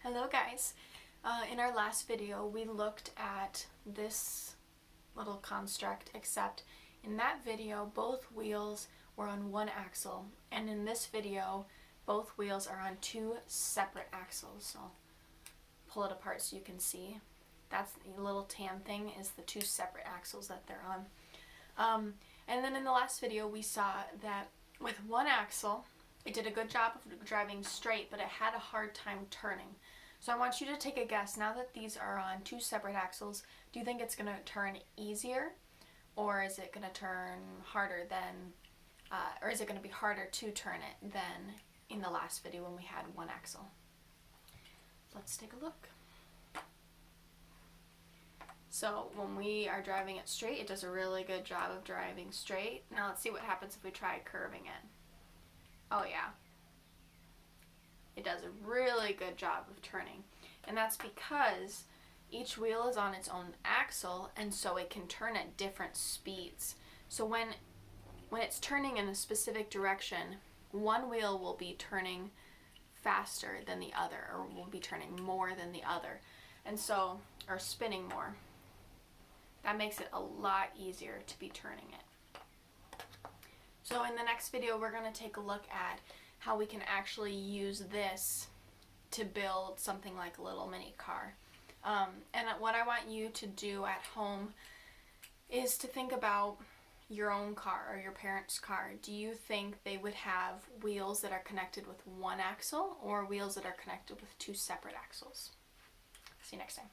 Hello guys. In our last video we looked at this little construct, except in that video both wheels were on one axle, and in this video both wheels are on two separate axles. So I'll pull it apart so you can see. That's the little tan thing is the two separate axles that they're on. And then in the last video we saw that with one axle it did a good job of driving straight, but it had a hard time turning. So I want you to take a guess. Now that these are on two separate axles, do you think it's going to turn easier, or is it going to turn harder than, or is it going to be harder to turn it than in the last video when we had one axle? Let's take a look. So when we are driving it straight, it does a really good job of driving straight. Now let's see what happens if we try curving it. Oh yeah, it does a really good job of turning, and that's because each wheel is on its own axle, and so it can turn at different speeds. So when it's turning in a specific direction, one wheel will be turning faster than the other, or will be turning more than the other, and so, or spinning more. That makes it a lot easier to be turning it. So in the next video we're going to take a look at how we can actually use this to build something like a little mini car. And what I want you to do at home is to think about your own car or your parents' car. Do you think they would have wheels that are connected with one axle, or wheels that are connected with two separate axles? See you next time.